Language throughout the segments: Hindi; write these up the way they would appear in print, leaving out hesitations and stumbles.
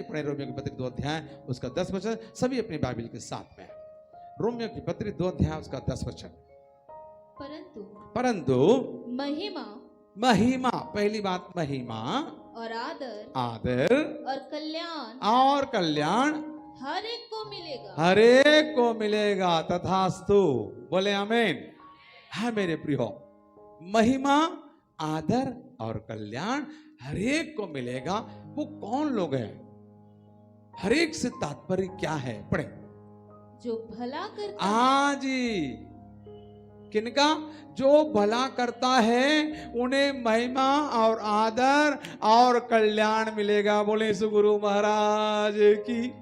पढ़े रोमियो की पत्री 2 अध्याय उसका 10 वचन, सभी अपनी बाइबल के साथ में। रोमियो की पत्री 2 अध्याय उसका 10 वचन। परंतु महिमा, महिमा, पहली बात महिमा और आदर और कल्याण हर एक को मिलेगा, हर एक को मिलेगा। तथास्तु, बोले आमीन। हाँ मेरे प्रियो, महिमा, आदर और कल्याण हर एक को मिलेगा। वो कौन लोग हैं? हर एक से तात्पर्य क्या है? पढ़े। जो भला करता है। हाँ जी, किनका? जो भला करता है उन्हें महिमा और आदर और कल्याण मिलेगा। बोले यीशु गुरु महाराज की।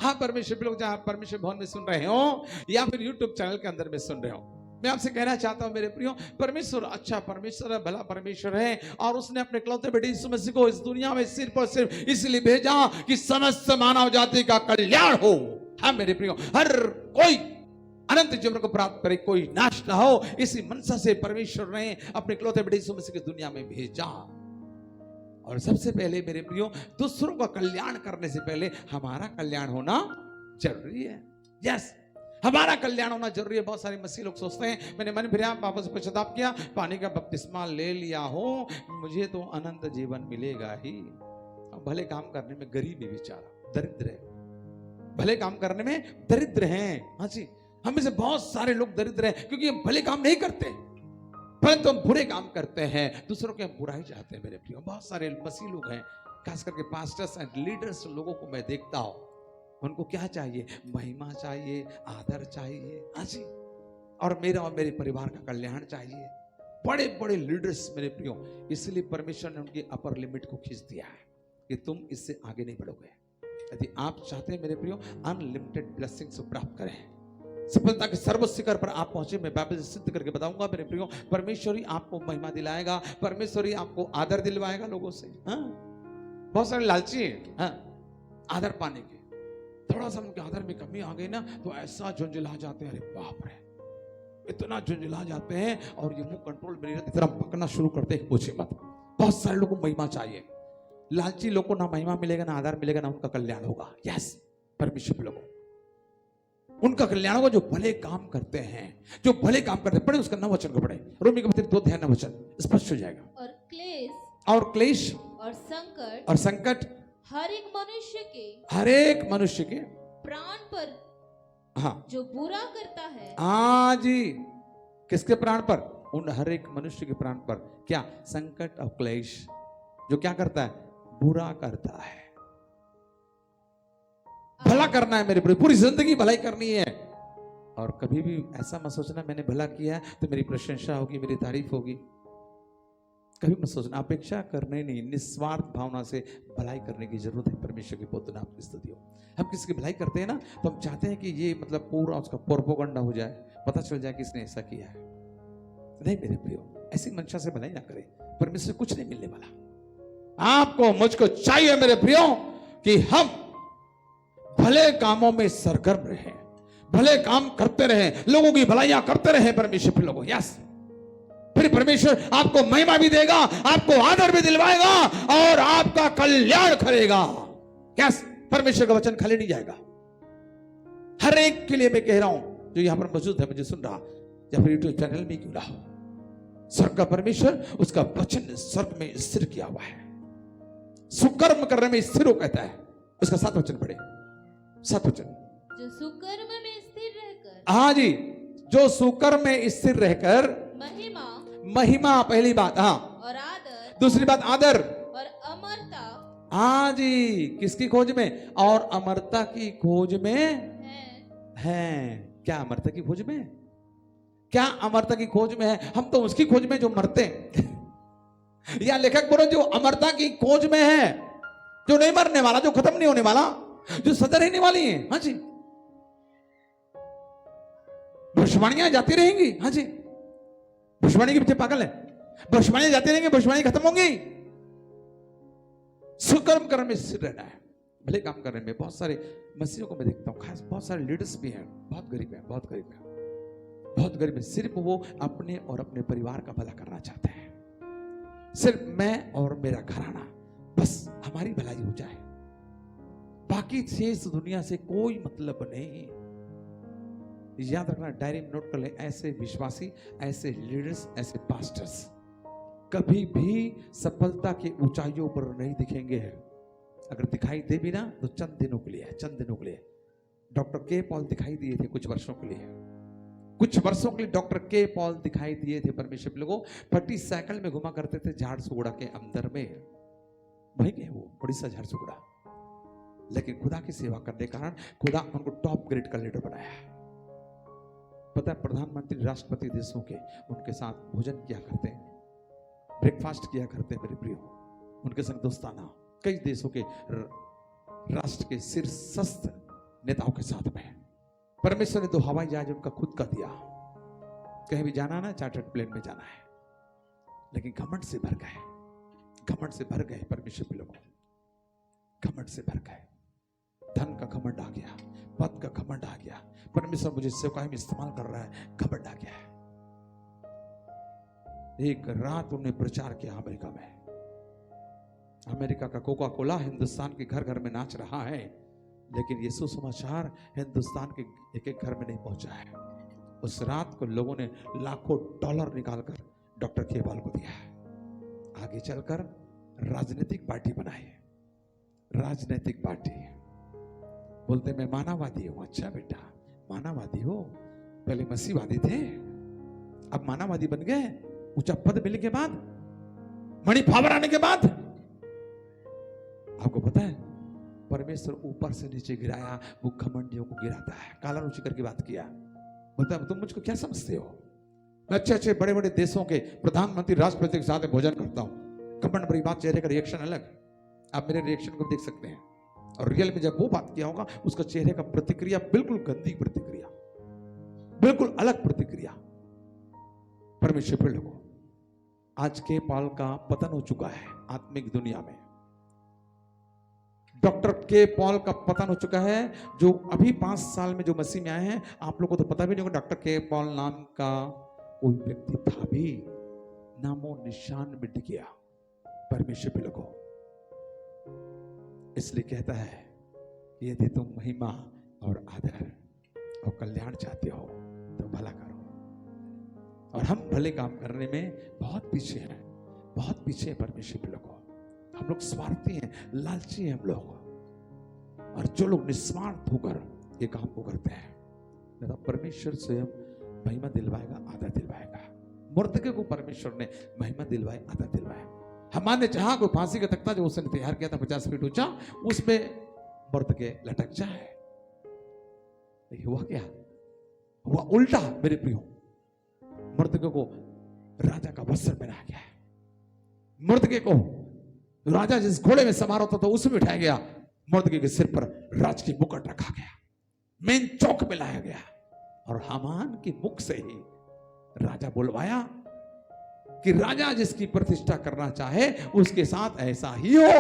हाँ परमेश्वर लोग, जहां परमेश्वर भवन में सुन रहे हो या फिर यूट्यूब चैनल के अंदर में सुन रहे हो, मैं आपसे कहना चाहता हूं मेरे प्रियो, परमेश्वर अच्छा परमेश्वर है, भला परमेश्वर है। और उसने अपने इकलौते बेटे यीशु मसीह को इस दुनिया में सिर्फ और सिर्फ इसलिए भेजा कि समस्त मानव जाति का कल्याण हो। हाँ मेरे प्रियो, हर कोई अनंत जीवन को प्राप्त करे, कोई नाश ना हो। इसी मनसा से परमेश्वर ने अपने इकलौते बेटे यीशु मसीह की दुनिया में भेजा। और सबसे पहले मेरे प्रियो, दूसरों का कल्याण करने से पहले हमारा कल्याण होना जरूरी है। यस, हमारा कल्याण होना जरूरी है। बहुत सारे मसीह लोग सोचते हैं मैंने मन फिरा, वापस पश्चाताप किया, पानी का बपतिस्मा ले लिया हो, मुझे तो अनंत जीवन मिलेगा ही। भले काम करने में गरीब है, बेचारा दरिद्र है, भले काम करने में दरिद्र हैं। हाँ जी, हम में से बहुत सारे लोग दरिद्र हैं क्योंकि हम भले काम नहीं करते, परंतु हम बुरे काम करते हैं, दूसरों के हम बुराई चाहते हैं। मेरे प्रियो, बहुत सारे मसीह लोग हैं, खास करके पास्टर्स एंड लीडर्स लोगों को मैं देखता हूं, उनको क्या चाहिए? महिमा चाहिए, आदर चाहिए। हाँ जी, और मेरा और मेरे परिवार का कल्याण चाहिए। बड़े बड़े लीडर्स मेरे प्रियो, इसलिए परमेश्वर ने उनकी अपर लिमिट को खींच दिया है कि तुम इससे आगे नहीं बढ़ोगे। यदि आप चाहते हैं मेरे प्रियो अनलिमिटेड ब्लेसिंग्स प्राप्त करें, सफलता के सर्वोच्च शिखर पर आप पहुंचे, मैं बाइबल से सिद्ध करके बताऊंगा मेरे प्रियो, परमेश्वर ही आपको महिमा दिलाएगा, परमेश्वर ही आपको आदर दिलवाएगा लोगों से। हाँ? बहुत सारे लालची हैं आदर पाने के, थोड़ा सा उनके आदर में कमी आ गई ना तो ऐसा झुंझुला जाते हैं, अरे बाप रे, इतना झुंझुला जाते हैं और ये मुंह कंट्रोल में नहीं रहता, इतना पकना शुरू करते हैं, पूछे मत। बहुत सारे लोगों को महिमा चाहिए, लालची लोगों को ना महिमा मिलेगा, ना आदर मिलेगा, ना उनका कल्याण होगा। यस, परमेश्वर लोगों उनका कल्याण होगा जो भले काम करते हैं, जो भले काम करते हैं। पढ़े उसका 9 वचन को पढ़े, रोमी की पत्री 2 अध्याय 9 वचन, स्पष्ट हो जाएगा। और क्लेश और संकट हर एक मनुष्य के प्राण पर, हाँ, जो बुरा करता है। हाँ जी, किसके प्राण पर? उन हर एक मनुष्य के प्राण पर क्या? संकट और क्लेश, जो क्या करता है? बुरा करता है। भला करना है मेरे पूरी जिंदगी भलाई करनी है। और कभी भी ऐसा मत सोचना मैंने भला किया तो मेरी प्रशंसा होगी, मेरी तारीफ होगी, कभी मत सोचना। अपेक्षा करने नहीं, निस्वार्थ भावना से भलाई करने की जरूरत है। परमेश्वर की बहुत आपकी स्तुति हो। हम किसी की भलाई करते हैं ना तो हम चाहते हैं कि ये मतलब पूरा उसका प्रोपेगेंडा हो जाए, पता चल जाए कि इसने ऐसा किया है। नहीं मेरे प्रियो, ऐसी मंशा से भलाई ना करें, परमेश्वर कुछ नहीं मिलने वाला। आपको मुझको चाहिए मेरे प्रियो कि हम भले कामों में सरगर्म रहे, भले काम करते रहे, लोगों की भलाइयां करते रहे परमेश्वर लोगों। यस, फिर परमेश्वर आपको महिमा भी देगा, आपको आदर भी दिलवाएगा और आपका कल्याण करेगा। यस, परमेश्वर का वचन खाली नहीं जाएगा। हर एक के लिए मैं कह रहा हूं जो यहां पर मौजूद है, मुझे सुन रहा या फिर यूट्यूब चैनल में क्यों ना हो, स्वर्ग का परमेश्वर उसका वचन स्वर्ग में स्थिर किया हुआ है। सुकर्म करने में स्थिर हो कहता है। उसका 7 वचन पढ़े, 7 वचन। जो सुकर्म में स्थिर रहकर, हाँ जी, जो सुकर्म में स्थिर रहकर महिमा पहली बात, हाँ, और आदर, दूसरी बात आदर और अमरता, हाँ जी, किसकी खोज में? और अमरता की खोज में है। क्या अमरता की खोज में? क्या अमरता की खोज में है? हम तो उसकी खोज में जो मरते हैं या लेखक बोलो जो अमरता की खोज में है, जो नहीं मरने वाला, जो खत्म नहीं होने वाला, जो सदा रहने वाली है। हाँ जी, भविष्यवाणियां जाती रहेंगी। हाँ जी, भविष्यवाणी के पीछे पागल है, भविष्यवाणियां जाती रहेंगी, भविष्यवाणी खत्म होंगी। सुकर्म कर्म में स्थिर रहना है, भले काम करने में। बहुत सारे मसीहों को मैं देखता हूं, खास बहुत सारे लीडर्स भी हैं, बहुत गरीब हैं, बहुत गरीब हैं, बहुत गरीब है। सिर्फ वो अपने और अपने परिवार का भला करना चाहते हैं। सिर्फ मैं और मेरा घराना, बस हमारी भलाई हो जाए, बाकी शेष दुनिया से कोई मतलब नहीं। याद रखना, डायरी में नोट कर ले, ऐसे विश्वासी, ऐसे लीडर्स, ऐसे पास्टर्स कभी भी सफलता की ऊंचाइयों पर नहीं दिखेंगे। अगर दिखाई दे भी ना तो चंद दिनों के लिए है, चंद दिनों के लिए। डॉक्टर के पॉल दिखाई दिए थे कुछ वर्षों के लिए, कुछ वर्षों के लिए डॉक्टर के पॉल दिखाई दिए थे परमेश्वर के लोगों। फटी साइकिल में घुमा करते थे झारसुगुड़ा के अंदर में, वहीं के वो उड़ीसा झारसुगुड़ा। लेकिन खुदा की सेवा करने के कारण खुदा उनको टॉप ग्रेड का लीडर बनाया। पता है, प्रधानमंत्री राष्ट्रपति देशों के उनके साथ भोजन किया करते, ब्रेकफास्ट किया करते मेरे प्रियो, उनके संग दोस्ताना कई देशों के राष्ट्र के शीर्षस्थ नेताओं के साथ में। परमेश्वर ने 2 हवाई जहाज उनका खुद का दिया। कहीं भी जाना ना, चार्टर्ड प्लेन में जाना है, लेकिन घमंड से भर गए, घमंड से भर गए परमेश्वर के लोगों, घमंड से भर गए। धन का घमंड आ गया, पद का घमंड आ गया, परमेश्वर मुझे सेवकाई में इस्तेमाल कर रहा है, घमंड आ गया है। एक रात उन्होंने प्रचार किया अमेरिका में। अमेरिका का कोका कोला हिंदुस्तान के घर घर में नाच रहा है, लेकिन ये सुसमाचार हिंदुस्तान के एक एक घर में नहीं पहुंचा है। उस रात को लोगों ने लाखों डॉलर निकालकर डॉक्टर केपाल को दिया। आगे चलकर राजनीतिक पार्टी बनाई, राजनीतिक पार्टी। बोलते मैं मानववादी हूं। अच्छा बेटा, मानववादी हो, पहले मसीहवादी थे, अब मानववादी बन गए। ऊंचा पद मिलने के बाद, मणि पावर आने के बाद, आपको पता है परमेश्वर ऊपर से नीचे गिराया, वो घमंडियों को गिराता है। काला रुचिकर की बात किया, बोलता तुम मुझको क्या समझते हो? मैं अच्छे अच्छे बड़े बड़े देशों के प्रधानमंत्री राष्ट्रपति के साथ भोजन करता हूं। घमंड भरी बात, चेहरे का रिएक्शन अलग। आप मेरे रिएक्शन को देख सकते हैं, और रियल में जब वो बात किया होगा उसका चेहरे का प्रतिक्रिया बिल्कुल गंदी प्रतिक्रिया, बिल्कुल अलग प्रतिक्रिया। परमेश्वर फिर लोगों, आज के पाल का पतन हो चुका है आत्मिक दुनिया में। डॉक्टर के पॉल का पतन हो चुका है, जो अभी 5 साल में जो मसीह में आए हैं। आप लोगों को तो पता भी नहीं होगा डॉक्टर के पॉल नाम का कोई व्यक्ति था भी, नामो निशान मिट गया। परमेश्वर भी लोगों, इसलिए कहता है कि यदि तुम महिमा और आदर और कल्याण चाहते हो तो भला करो। और हम भले काम करने में बहुत पीछे हैं, बहुत पीछे हैं परमेश्वर के लोगों। हम लोग स्वार्थी हैं, लालची हैं हम लोग। और जो लोग निस्वार्थ होकर ये काम को करते हैं, तो परमेश्वर स्वयं महिमा दिलवाएगा, आदर दिलवाएगा। मुर्दके को परमेश्वर ने महिमा दिलवाई, आदर दिलवाया। हमारे ने चाहा कोई फांसी का तख्ता जो उसने तैयार किया था 50 फीट ऊंचा, उसमें मुर्दके लटक जाए। हुआ क्या? हुआ उल्टा मेरे प्रियो। मुर्दके को राजा का वस्त्र पहनाया गया है। मुर्दके को राजा जिस घोड़े में सवार होता था उसमें बिठाया गया। मुर्दके के सिर पर राज की मुकुट रखा गया, मेन चौक में लाया गया, और हामान के मुख से ही राजा बुलवाया कि राजा जिसकी प्रतिष्ठा करना चाहे उसके साथ ऐसा ही हो।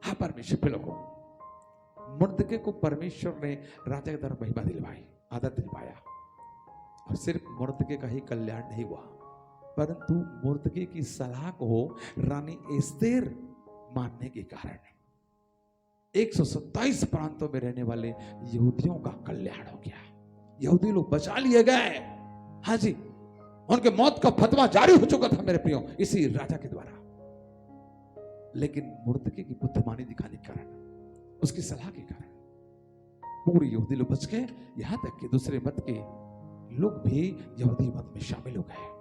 हाँ परमेश्वर पे लोगों, मुर्दके को परमेश्वर ने राजा की तरफ महिमा दिलवाई, आदर दिलवाया। और सिर्फ मुर्दके का ही कल्याण नहीं हुआ, परंतु मुर्दके की सलाह को रानी एस्तेर मानने के कारण 127 प्रांतों में रहने वाले यहूदियों का कल्याण हो गया। यहूदी लोग बचा लिए गए। हाँ जी, उनके मौत का फतवा जारी हो चुका था मेरे प्रियो, इसी राजा के द्वारा। लेकिन मुर्दके की बुद्धिमानी दिखाने के कारण, उसकी सलाह के कारण पूरे यहूदी लोग बच गए। यहां तक कि दूसरे मत के लोग भी यहूदी मत में शामिल हो गए।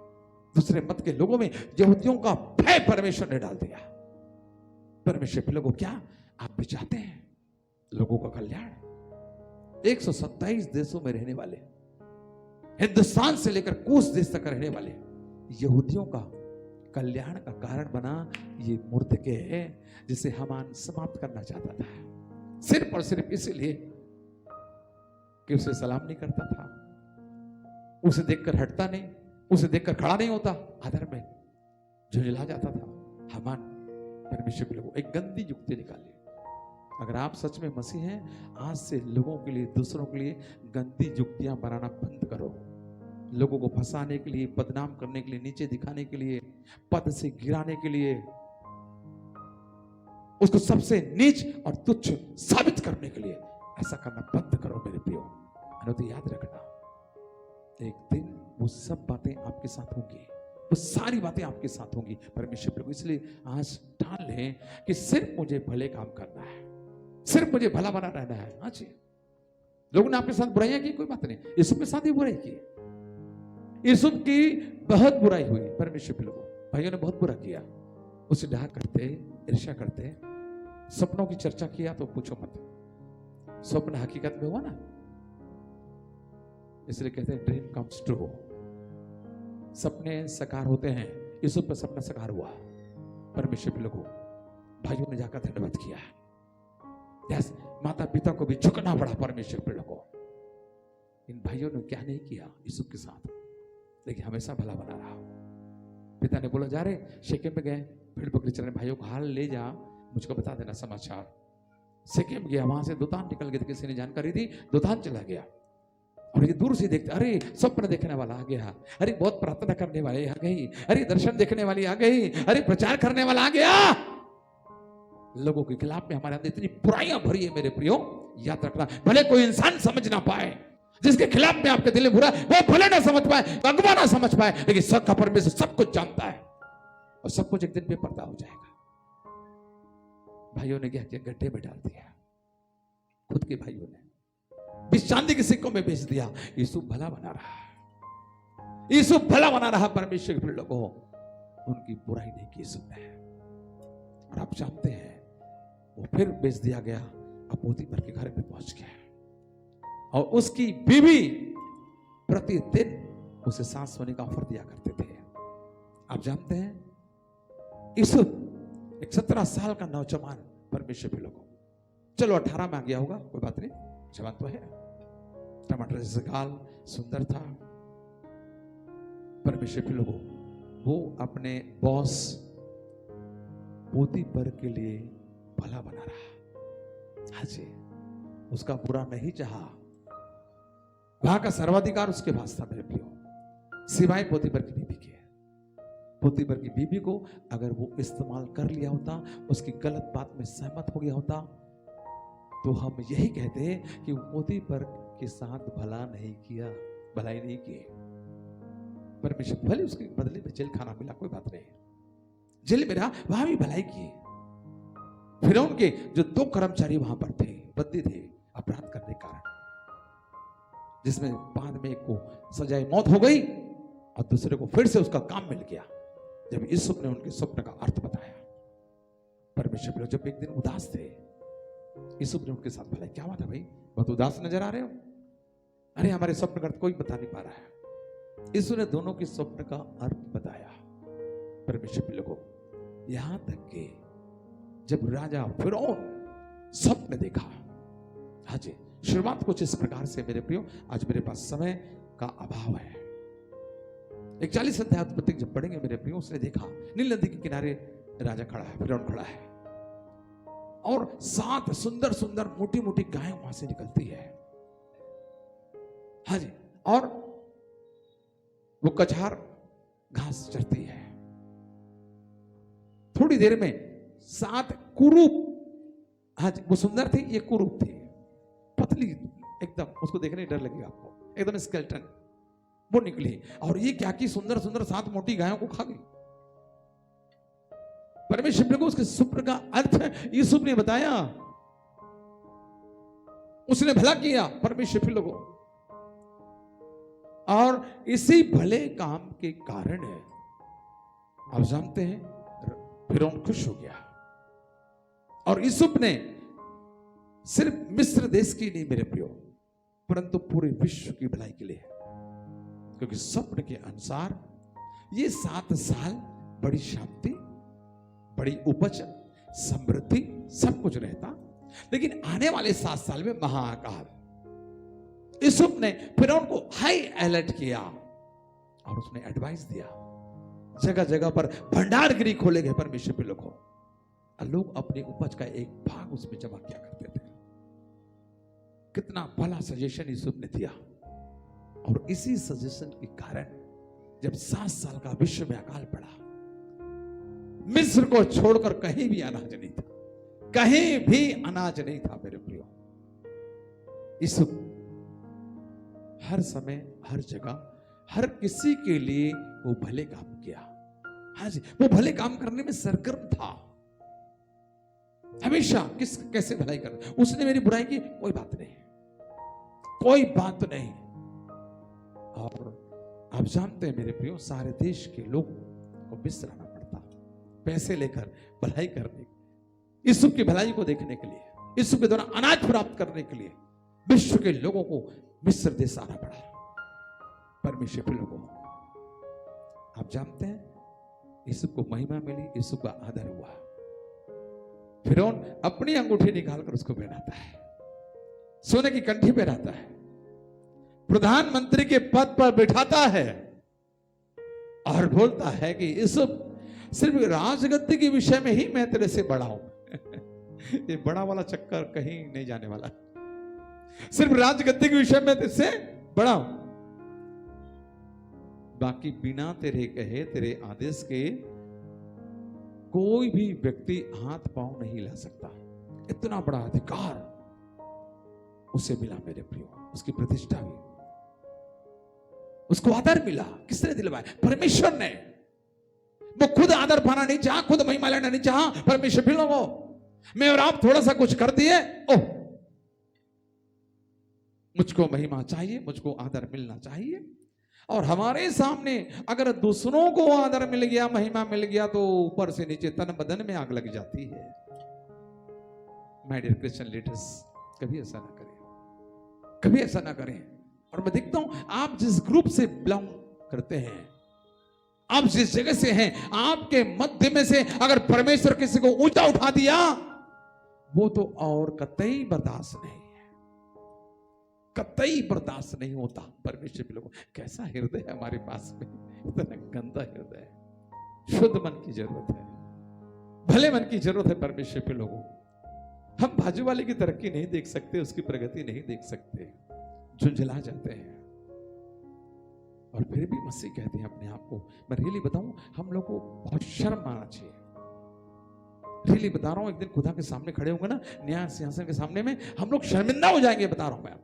दूसरे मत के लोगों में यहूदियों का भय परमेश्वर ने डाल दिया। परमेश्वर के लोगों, क्या आप भी चाहते हैं लोगों का कल्याण? 127 देशों में रहने वाले, हिंदुस्तान से लेकर कूश देश तक रहने वाले यहूदियों का कल्याण का कारण बना ये मुर्दके है, जिसे हामान समाप्त करना चाहता था, सिर्फ और सिर्फ इसलिए कि उसे सलाम नहीं करता था, उसे देखकर हटता नहीं, उसे देखकर खड़ा नहीं होता, आदर में झुंझला जाता था। हामान परमेश्वर के लोगों एक गंदी युक्ति निकाली। अगर आप सच में मसीह हैं, आज से लोगों के लिए, दूसरों के लिए गंदी युक्तियां बनाना बंद करो। लोगों को फंसाने के लिए, बदनाम करने के लिए, नीचे दिखाने के लिए, पद से गिराने के लिए उसको सबसे नीच और तुच्छ साबित करने के लिए ऐसा करना बंद करो मेरे प्रियो। तो याद रखना, एक दिन वो सब बातें आपके साथ होंगी, वो सारी बातें आपके साथ होंगी परमेश्वर प्रभु। इसलिए आज ठान लें कि सिर्फ मुझे भले काम करना है, सिर्फ मुझे भला बना रहना है। हाँ जी, लोगों ने आपके साथ बुराइयां की, कोई बात नहीं, यूसुफ के साथ भी बुराई की, यूसुफ की बहुत बुराई हुई परमेश्वर प्रभु। भाइयों ने बहुत बुरा किया, उसे डहा करते, ईर्ष्या करते, सपनों की चर्चा किया तो पूछो मत, स्वप्न हकीकत में हुआ ना। इसलिए कहते हैं ड्रीम कम्स ट्रू, सपने साकार होते हैं। यूसुफ का सपना साकार हुआ परमेश्वर के लोगों। भाइयों ने जाकर धन्यवाद किया, यस, माता पिता को भी झुकना पड़ा परमेश्वर के लोगों। इन भाइयों ने क्या नहीं किया यूसुफ के साथ, लेकिन हमेशा भला बना रहा। पिता ने बोला जा रहे शेकेम में गए, भेड़ बकरी चरने, भाइयों को हाल ले जा, मुझको बता देना समाचार। शेकेम गया, वहां से दोतान निकल गए, किसी ने जानकारी दी, दोतान चला गया। और ये दूर से देखते, अरे स्वप्न देखने वाला आ गया, अरे बहुत प्रार्थना करने वाले आ गई, अरे दर्शन देखने वाली आ गई, अरे प्रचार करने वाला आ गया। लोगों के खिलाफ में हमारे अंदर इतनी बुराइयां भरी है मेरे प्रियो, याद रखना, भले कोई इंसान समझ ना पाए, जिसके खिलाफ में आपके दिल में बुरा, वो भले ना समझ पाए, अगवा ना समझ पाए, लेकिन सब का परमेश्वर सब कुछ जानता है और सब कुछ एक दिन बेपर्दा हो जाएगा। भाइयों ने क्या किया, गड्ढे में डाल दिया, खुद के भाइयों ने 20 चांदी के सिक्कों में बेच दिया। यूसुफ भला बना रहा, यूसुफ भला बना रहा परमेश्वर के लोगों, उनकी बुराई नहीं की यूसुफ ने। और आप जानते हैं वो फिर बेच दिया गया, अब पोतीफर के घर में पहुंच गया और उसकी बीवी प्रतिदिन उसे सांस सोने का ऑफर दिया करते थे। आप जानते हैं यूसुफ एक 17 साल का नौजवान परमेश्वर के लोगों, चलो 18 में आ गया होगा, कोई बात नहीं, जवान तो है, टमाटर जैसे गाल, सुंदर था। परमेश्वर के लोगों, वो अपने बॉस पोतीफर के लिए भला बना रहा। हाँ जी, उसका बुरा नहीं चाहा, वहां का सर्वाधिकार उसके पास था मेरे प्रियो, सिवाय पोतीफर की बीबी के। पोतीफर की बीबी को अगर वो इस्तेमाल कर लिया होता, उसकी गलत बात में सहमत हो गया होता, तो हम यही कहते हैं कि पोतीफर के साथ भला नहीं किया, भलाई नहीं की। परमेश्वर भले उसके बदले में जेल खाना मिला, कोई बात नहीं, जेल में रहा, वहां भी भलाई की। फिर उनके जो 2 कर्मचारी वहां पर थे, बंदी थे अपराध करने के कारण, जिसमें बाद में एक को सजाए मौत हो गई और दूसरे को फिर से उसका काम मिल गया। जब यूसुफ ने उनके स्वप्न का अर्थ बताया, परमेश्वर जब एक दिन उदास थे, यूसुफ ने उनके साथ भलाई, क्या बात है भाई, बहुत उदास नजर आ रहे हो? अरे हमारे स्वप्न का अर्थ कोई बता नहीं पा रहा है। यूसुफ ने दोनों के स्वप्न का अर्थ बताया परमेश्वर के लोगों, यहां तक कि जब राजा फिरौन स्वप्न देखा। हाँ जी, शुरुआत कुछ इस प्रकार से मेरे प्रियो, आज मेरे पास समय का अभाव है। 41 अध्याय उत्पत्ति जब पढ़ेंगे मेरे प्रियो, उसने देखा नील नदी के किनारे राजा खड़ा है, फिरौन खड़ा है, और 7 सुंदर सुंदर मोटी मोटी गायें वहां से निकलती है। हाँ जी, और वो कछार घास चरती है। थोड़ी देर में 7 कुरूप, हाँ जी, वो सुंदर थी, ये कुरूप थी, पतली एकदम, उसको देखने डर लगेगा आपको, एकदम स्केलेटन, वो निकली और ये क्या की सुंदर सुंदर 7 मोटी गायों को खा गई। परमेश्वर को उसके स्वप्न का अर्थ यूसुफ ने बताया, उसने भला किया परमेश्वर लोगों, और इसी भले काम के कारण है आप जानते हैं फिरौन खुश हो गया। और यूसुफ ने सिर्फ मिस्र देश की नहीं मेरे प्रियो, परंतु पूरे विश्व की भलाई के लिए, क्योंकि स्वप्न के अनुसार ये 7 साल बड़ी शांति, बड़ी उपज, समृद्धि, सब कुछ रहता, लेकिन आने वाले 7 साल में महाअकाल। यूसुफ ने फिरौन को हाई अलर्ट किया और उसने एडवाइस दिया, जगह जगह पर भंडारगिरी खोले गए परमेश्वर के लोगों, लोग अपनी उपज का एक भाग उसमें जमा किया करते थे। कितना भला सजेशन यूसुफ ने दिया, और इसी सजेशन के कारण जब 7 साल का विश्व में अकाल पड़ा, मिस्र को छोड़कर कहीं भी अनाज नहीं था, कहीं भी अनाज नहीं था मेरे प्रियो। यीशु हर समय, हर जगह, हर किसी के लिए वो भले काम किया। हाँ जी, वो भले काम करने में सरगर्म था। हमेशा कैसे भलाई कर, उसने मेरी बुराई की, कोई बात नहीं, कोई बात नहीं। और आप जानते हैं मेरे प्रियो, सारे देश के लोग को मिस्र आना पड़ता पैसे लेकर भलाई करने, यीशु की भलाई को देखने के लिए, यीशु के द्वारा अनाज प्राप्त करने के लिए विश्व के लोगों को मिस्र देश आना पड़ा। परमेश्वर के लोगों, आप जानते हैं यीशु को महिमा मिली, यीशु का आदर हुआ। फिरौन अपनी अंगूठी निकालकर उसको पहनाता है, सोने की कंठी पहनाता है, प्रधानमंत्री के पद पर बिठाता है और बोलता है कि यीशु सिर्फ राजगद्दी के विषय में ही मैं तेरे से बड़ा हूं। ये बड़ा वाला चक्कर कहीं नहीं जाने वाला, सिर्फ राजगद्दी के विषय में तेरे बड़ा हूं, बाकी बिना तेरे कहे, तेरे आदेश के कोई भी व्यक्ति हाथ पांव नहीं ला सकता। इतना बड़ा अधिकार उसे मिला मेरे प्रियो, उसकी प्रतिष्ठा हुई, उसको आदर मिला। किसने दिलवाया? परमेश्वर ने। वो खुद आदर पाना नहीं चाहा, खुद महिमा लेना नहीं चाहा, परमेश्वर भी लोगों, मैं और आप थोड़ा सा कुछ कर दिए, ओह मुझको महिमा चाहिए, मुझको आदर मिलना चाहिए। और हमारे सामने अगर दूसरों को आदर मिल गया, महिमा मिल गया, तो ऊपर से नीचे तन बदन में आग लग जाती है। माय डियर क्रिश्चियन लीडर्स, कभी ऐसा ना करें, कभी ऐसा ना करें। और मैं देखता हूं आप जिस ग्रुप से बिलोंग करते हैं, आप जिस जगह से हैं, आपके मध्य में से अगर परमेश्वर किसी को ऊंचा उठा दिया, वो तो और कतई बर्दाश्त नहीं, कतई बर्दाश्त नहीं होता। परमेश्वर के लोगों, कैसा हृदय है हमारे पास में, इतना गंदा हृदय है। शुद्ध मन की जरूरत है, भले मन की जरूरत है परमेश्वर के लोगों। हम बाजू वाले की तरक्की नहीं देख सकते, उसकी प्रगति नहीं देख सकते, झुंझला जाते हैं। और फिर भी मसीह कहते हैं अपने आप को, मैं रियली बताऊं, हम लोग को बहुत शर्म आना चाहिए। रियली बता रहा हूं, एक दिन खुदा के सामने खड़े होंगे ना, न्याय सिंहासन के सामने में, हम लोग शर्मिंदा हो जाएंगे। बता रहा हूं मैं,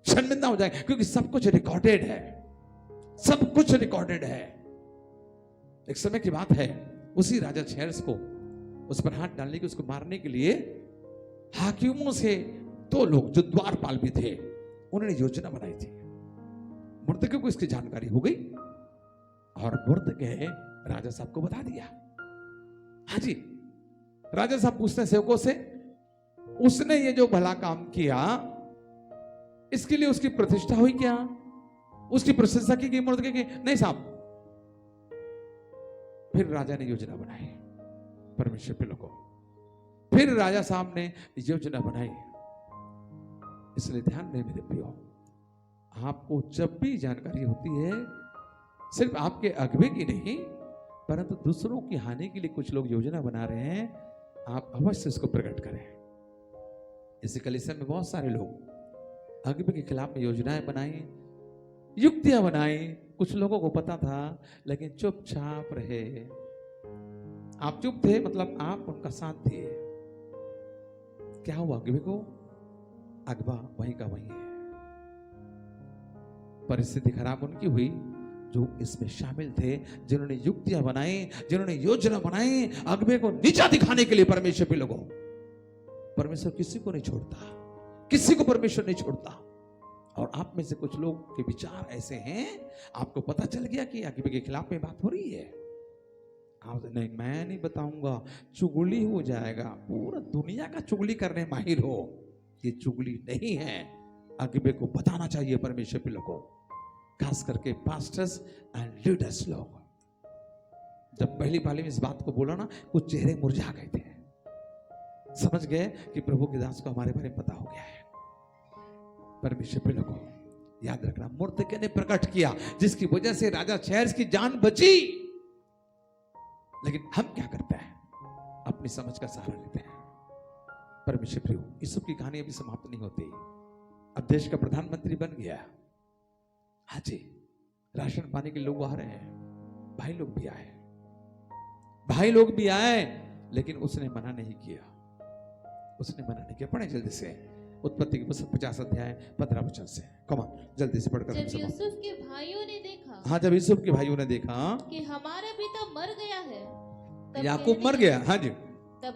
शर्मिंदा हो जाएंगे, क्योंकि सब कुछ रिकॉर्डेड है, सब कुछ रिकॉर्डेड है। एक समय की बात है, उसी राजा छेर्स को उस पर हाथ डालने की, उसको मारने के लिए हाकिमों से दो लोग जो द्वारपाल भी थे, उन्होंने योजना बनाई थी। मुर्दके को इसकी जानकारी हो गई और मुर्दके राजा साहब को बता दिया। हाँ जी, राजा साहब पूछते हैं सेवकों से, उसने ये जो भला काम किया, इसके लिए उसकी प्रतिष्ठा हुई क्या? उसकी प्रशंसा की गई मुर्दके की? नहीं साहब। फिर राजा ने योजना बनाई, परमेश्वर के लोगों, फिर राजा साहब ने योजना बनाई। इसलिए ध्यान दें मेरे प्रियो, आपको जब भी जानकारी होती है, सिर्फ आपके अगवे की नहीं, परंतु दूसरों की हानि के लिए कुछ लोग योजना बना रहे हैं, आप अवश्य इसको प्रकट करें। इसी कलीसिया में बहुत सारे लोग अगवे के खिलाफ में योजनाएं बनाई, युक्तियां बनाई। कुछ लोगों को पता था, लेकिन चुपचाप रहे। आप चुप थे, मतलब आप उनका साथ दिए। क्या हुआ? अगवे को अगवा वहीं का वहीं है। परिस्थिति खराब उनकी हुई जो इसमें शामिल थे, जिन्होंने युक्तियां बनाई, जिन्होंने योजना बनाई अगवे को नीचा दिखाने के लिए। परमेश्वर भी लोगों, परमेश्वर किसी को नहीं छोड़ता, किसी को परमेश्वर नहीं छोड़ता। और आप में से कुछ लोग के विचार ऐसे हैं, आपको पता चल गया कि अगवे के खिलाफ में बात हो रही है, आप नहीं, मैं नहीं बताऊंगा, चुगली हो जाएगा, पूरा दुनिया का चुगली करने माहिर हो। ये चुगली नहीं है, अगवे को बताना चाहिए परमेश्वर के लोगों, खास करके पास्टर्स एंड लीडर्स लोग। जब पहली पाली में इस बात को बोला ना, कुछ चेहरे मुरझा गए थे, समझ गए कि प्रभु के दास को हमारे बारे में पता हो गया है। परमेश्वर के लोगों, याद रखना, मुर्दके ने प्रकट किया, जिसकी वजह से राजा छेर्स की जान बची। लेकिन हम क्या करते हैं? अपनी समझ का सहारा लेते हैं। परमेश्वर प्रियो, यीशु की कहानी अभी समाप्त नहीं होती। अब देश का प्रधानमंत्री बन गया। हाँ जी, राशन पाने के लोग आ रहे हैं, भाई लोग भी आए, भाई लोग भी आए, लेकिन उसने मना नहीं किया। उसने मना नहीं किया। पढ़े जल्दी से उत्पत्ति की पुस्तक 50 अध्याय 15 वचन से। कमान जल्दी से पढ़कर जब यूसुफ के भाइयों ने देखा, हाँ जब यूसुफ के भाइयों ने देखा कि हमारा पिता मर गया है, तब याकूब कहने मर गया, हाँ जी, तब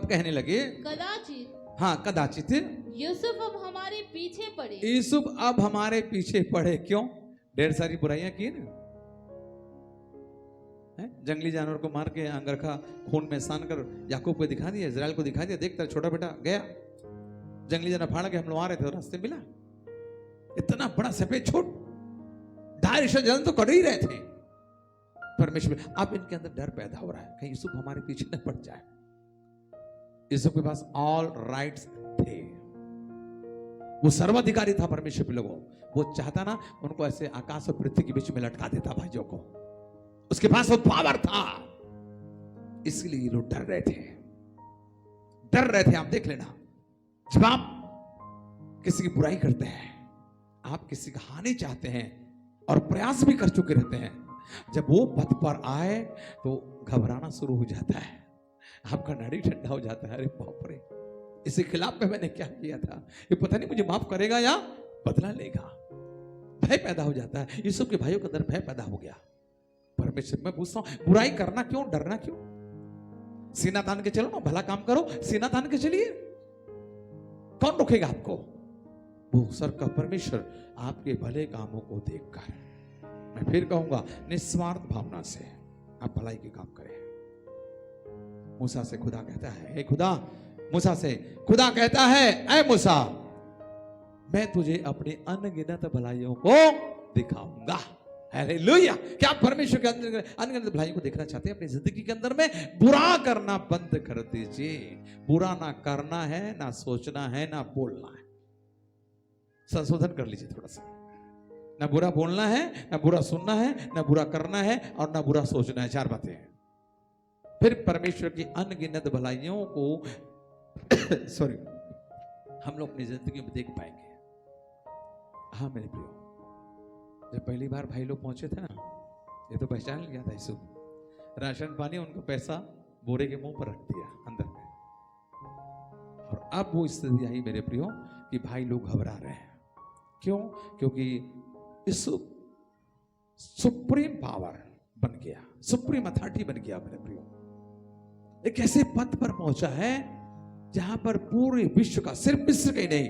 कहने लगे कदाचित, हाँ कदाचित यूसुफ अब हमारे पीछे पड़े। यूसुफ अब हमारे पीछे पड़े। क्यों? ढेर सारी बुराइयां की ना, जंगली जानवर को मार के अंगरखा खून में सान कर याकूब को दिखा दिया, इजराइल को दिखा दिया, देख तेरा छोटा बेटा गया, जंगली जानवर फाड़ के हम लोग आ रहे थे और रास्ते मिला। इतना बड़ा सफेद छोट, 2.5 जन तो कर ही रहे थे। परमेश्वर, अब इनके अंदर डर पैदा हो रहा है कहीं यूसुफ हमारे पीछे न पड़ जाए। यूसुफ के पास ऑल राइट्स थे, वो सर्वाधिकारी था परमेश्वर के लोगों। वो चाहता ना उनको ऐसे आकाश और पृथ्वी के बीच में लटका देता भाइयों को, उसके पास वो पावर था। इसलिए लोग डर रहे थे, डर रहे थे। आप देख लेना, जब आप किसी की बुराई करते हैं, आप किसी का हानि चाहते हैं और प्रयास भी कर चुके रहते हैं, जब वो पथ पर आए तो घबराना शुरू हो जाता है, आपका नाड़ी ठंडा हो जाता है। अरे बाप रे, इसके खिलाफ में मैंने क्या किया था, ये पता नहीं मुझे माफ करेगा या बदला लेगा। भय पैदा हो जाता है। यूसुफ के भाइयों के अंदर भय पैदा हो गया। परमेश्वर, मैं पूछता हूं, बुराई करना क्यों, डरना क्यों? सीना तान के चलो ना, भला काम करो, सीना तान के चलिए, कौन रोकेगा आपको? वो सर का परमेश्वर आपके भले कामों को देखकर, मैं फिर कहूंगा, निस्वार्थ भावना से आप भलाई के काम करें। मूसा से खुदा कहता है, हे खुदा, मूसा से खुदा कहता है, ऐ मूसा, मैं तुझे अपनी अनगिनत भलाइयों को दिखाऊंगा। हालेलुया। क्या परमेश्वर के अंदर अनगिनत भलाइयों को देखना चाहते हैं अपनी जिंदगी के अंदर में? बुरा करना बंद कर दीजिए। बुरा ना करना है, ना सोचना है, ना बोलना है। संशोधन कर लीजिए थोड़ा सा। ना बुरा बोलना है, ना बुरा सुनना है, ना बुरा करना है और ना बुरा सोचना है। 4 बातें हैं। फिर परमेश्वर की अनगिनत भलाइयों को सॉरी हम लोग अपनी जिंदगी में देख पाएंगे। हाँ मेरे प्रियो, जब पहली बार भाई लोग पहुंचे थे ना, ये तो पहचान लिया था यीशु। राशन पानी उनको पैसा बोरे के मुंह पर रख दिया अंदर में, और अब वो स्थिति आई मेरे प्रियो कि भाई लोग घबरा रहे हैं। क्यों? क्योंकि यीशु सुप्रीम पावर बन गया, सुप्रीम अथॉरिटी बन गया मेरे प्रियो। एक ऐसे पद पर पहुंचा है जहां पर पूरे विश्व का, सिर्फ मिस्र के नहीं,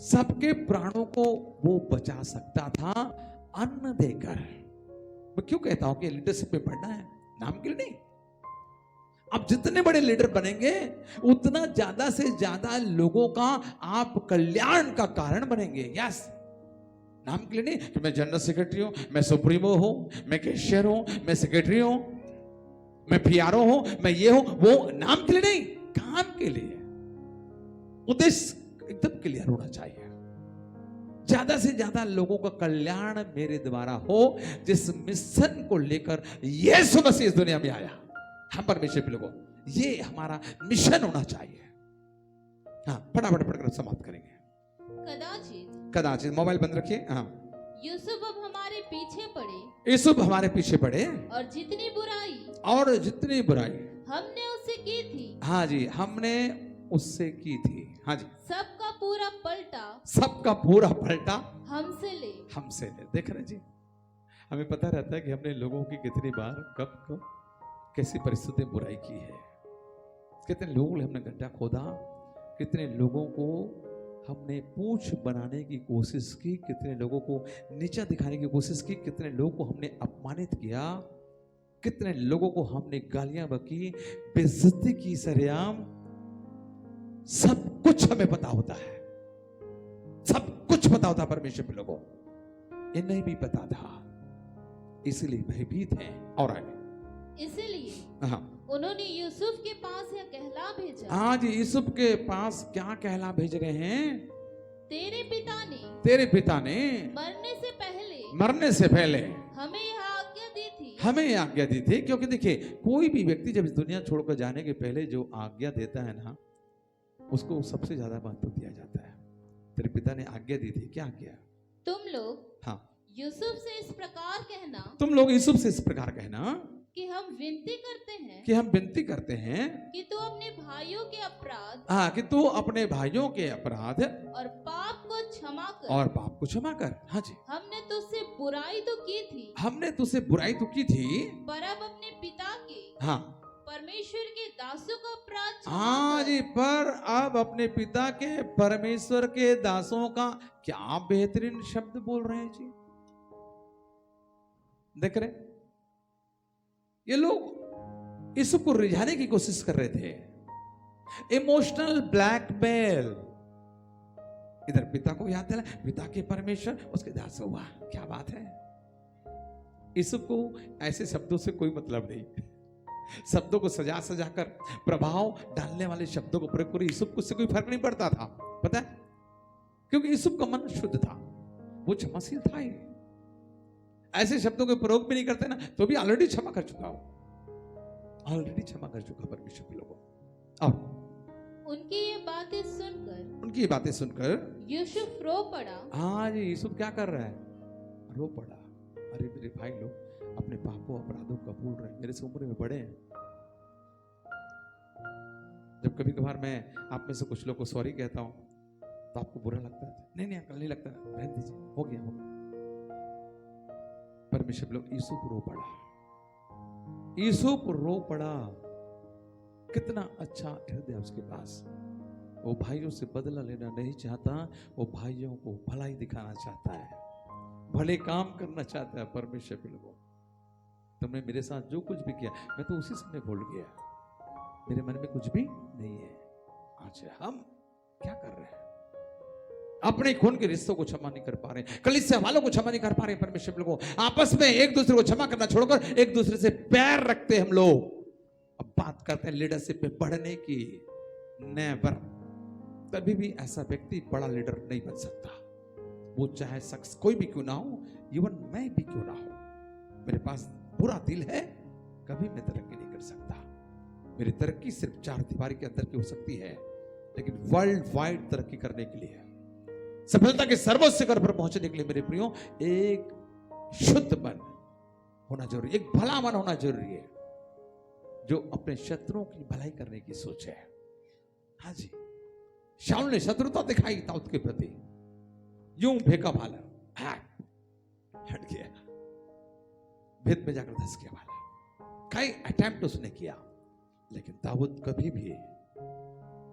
सबके प्राणों को वो बचा सकता था अन्न देकर। मैं क्यों कहता हूं कि लीडरशिप में बढ़ना है, नाम के लिए नहीं। आप जितने बड़े लीडर बनेंगे उतना ज्यादा से ज्यादा लोगों का आप कल्याण का कारण बनेंगे। यस, नाम के लिए नहीं कि मैं जनरल सेक्रेटरी हूं, मैं सुप्रीमो हूं, मैं कैशियर हूं, मैं सेक्रेटरी हूं, मैं पीआरओ हूं, मैं ये हूं, वो नाम के लिए नहीं, काम के लिए। उद्देश्य एकदम क्लियर होना चाहिए। ज्यादा से ज्यादा लोगों का कल्याण मेरे द्वारा हो, जिस मिशन को लेकर यीशु मसीह इस दुनिया में आया। हम परमेश्वर के लोगों, ये हमारा मिशन होना चाहिए। हाँ, फटाफट पढ़कर समाप्त करेंगे। कदाचित मोबाइल बंद रखिए। हाँ, यूसुफ अब हमारे पीछे पड़े, यूसुफ हमारे पीछे पड़े, और जितनी बुराई हमने उससे की थी, हाँ जी, हमने उससे की थी, हाँ जी, सबका पूरा पलटा हमसे ले। देख रहे जी, हमें पता रहता है कि हमने लोगों की कितनी बार, कब कैसी परिस्थिति में बुराई की है। कितने लोगों ने हमने गड्ढा खोदा, कितने लोगों को हमने पूछ बनाने की कोशिश की, कितने लोगों को नीचा दिखाने की कोशिश की, कितने लोगों को हमने अपमानित किया, कितने लोगों को हमने गालियां बकी, बेइज्जती की, सरेआम। सब कुछ हमें पता होता है, सब कुछ पता होता परमेश्वर के लोगों। इन्हें भी पता था, इसलिए भयभीत हैं। और आगे इसलिए उन्होंने यूसुफ के पास यह कहला भेजा। हाँ जी, यूसुफ के पास क्या कहला भेज रहे हैं? तेरे पिता ने मरने से पहले हमें यह आज्ञा दी थी। क्योंकि देखिए, कोई भी व्यक्ति जब इस दुनिया छोड़कर जाने के पहले जो आज्ञा देता है ना, उसको सबसे ज्यादा महत्व दिया जाता है। तेरे पिता ने आज्ञा दी थी, क्या आज्ञा? तुम लोग हाँ, यूसुफ से इस प्रकार कहना, तुम लोग यूसुफ से इस प्रकार कहना, कि हम विनती करते हैं कि हम विनती करते हैं कि तू अपने भाइयों के अपराध हाँ कि तू अपने भाइयों के अपराध और पाप को क्षमा कर। और पाप को क्षमा कर। हाँ जी, हमने तुझसे बुराई तो की थी, हमने तुझसे बुराई तो की थी, पर अब अपने पिता के हाँ परमेश्वर के दासों का अपराध क्षमा हाँ कर। जी, पर अब अपने पिता के परमेश्वर के दासों का क्या बेहतरीन शब्द बोल रहे हैं जी। देख रहे ये लोग यीशु को रिझाने की कोशिश कर रहे थे, इमोशनल ब्लैकमेल। इधर पिता को याद दिला, पिता के परमेश्वर उसके दास हुआ, क्या बात है। यीशु को ऐसे शब्दों से कोई मतलब नहीं, शब्दों को सजा सजा कर प्रभाव डालने वाले शब्दों को प्रयोग कर यीशु को उससे कोई फर्क नहीं पड़ता था, पता है, क्योंकि यीशु का मन शुद्ध था, वो क्षमाशील था ही। ऐसे शब्दों के प्रयोग भी नहीं करते ना, तो भी ऑलरेडी क्षमा कर चुका हो, ऑलरेडी क्षमा कर चुका परमेश्वर के लोगों। अब उनकी ये बातें सुनकर यूसुफ रो पड़ा। हाँ जी, यूसुफ क्या कर रहा है, रो पड़ा। अरे मेरे भाई लोग अपने पापों अपराधों को भूल रहे हैं, मेरे से उम्र में बड़े हैं। जब कभी कभार मैं आप में से कुछ लोग को सॉरी कहता हूं तो आपको बुरा लगता है, नहीं नहीं अंकल नहीं लगता, रहने दीजिए, हो गया हो गया। परमेश्वर लोग यूसुफ रो पड़ा, यूसुफ रो पड़ा। कितना अच्छा हृदय उसके पास, वो भाइयों से बदला लेना नहीं चाहता, वो भाइयों को भलाई दिखाना चाहता है, भले काम करना चाहता है। परमेश्वर के लोगों, तुमने मेरे साथ जो कुछ भी किया मैं तो उसी समय भूल गया, मेरे मन में कुछ भी नहीं है। आज हम क्या कर रहे हैं, अपने खून के रिश्तों को क्षमा नहीं कर पा रहे, कलीसिया वालों को क्षमा नहीं कर पा रहे। परमेश्वर लोगों, आपस में एक दूसरे को क्षमा करना छोड़कर एक दूसरे से पैर रखते हम लोग। अब बात करते हैं लीडरशिप पे बढ़ने की, नेवर, कभी भी ऐसा व्यक्ति बड़ा लीडर नहीं बन सकता, वो चाहे शख्स कोई भी क्यों ना हो, इवन मैं भी क्यों ना हो। मेरे पास बुरा दिल है, कभी मैं तरक्की नहीं कर सकता। मेरी तरक्की सिर्फ चार दीवारी के अंदर की हो सकती है, लेकिन वर्ल्ड वाइड तरक्की करने के लिए, सफलता के सर्वोच्च शिखर पर पहुंचने के लिए मेरे प्रियो, एक शुद्ध मन होना जरूरी, एक भला मन होना जरूरी है, जो अपने शत्रुओं की भलाई करने की सोच है। हाँ जी, शाऊल ने शत्रुता दिखाई दाऊद के प्रति, यूं फेंका भाला, हट गया, भेद में जाकर धस गया भाला। कई अटेम्प्ट उसने किया, लेकिन दाऊद कभी भी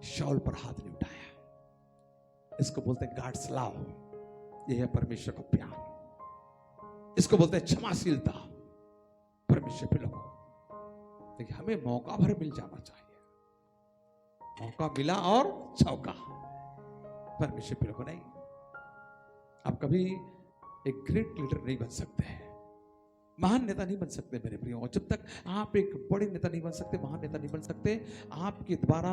शाऊल पर हाथ नहीं उठाया। इसको बोलते हैं गॉड्स लव, यह है परमेश्वर का प्यार, इसको बोलते हैं क्षमाशीलता। परमेश्वर के लोगों, देखिए हमें मौका भर मिल जाना चाहिए, मौका मिला और चौका। परमेश्वर के लोगों, नहीं, आप कभी एक ग्रेट लीडर नहीं बन सकते हैं, महान नेता नहीं बन सकते मेरे प्रियो। और जब तक आप एक बड़े नेता नहीं बन सकते, महान नेता नहीं बन सकते, आपके द्वारा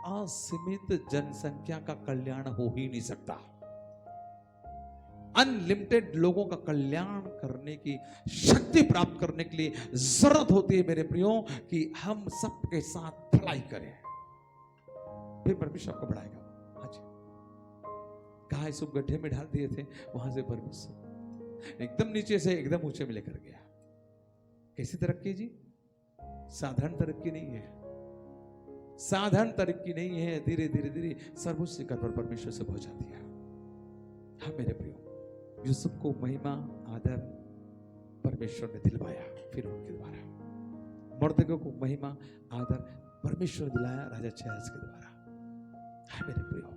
असीमित जनसंख्या का कल्याण हो ही नहीं सकता। अनलिमिटेड लोगों का कल्याण करने की शक्ति प्राप्त करने के लिए जरूरत होती है मेरे प्रियो कि हम सबके साथ भलाई करें, फिर परमेश्वर आपको बढ़ाएगा। हाँ जी, कहा सब गड्ढे में डाल दिए थे, वहां से परमेश्वर एकदम नीचे से एकदम ऊंचे में लेकर गया। कैसी तरक्की जी, साधारण तरक्की नहीं है, साधारण तरक्की नहीं है, धीरे धीरे धीरे सर्वोच्च शिखर पर परमेश्वर से पहुंचा दिया। हाँ मेरे प्रियो, यूसुफ को महिमा आदर परमेश्वर ने दिलवाया, फिर उनके द्वारा मर्दकों को महिमा आदर परमेश्वर दिलाया राजा चेहज के द्वारा। हाँ मेरे प्रियो,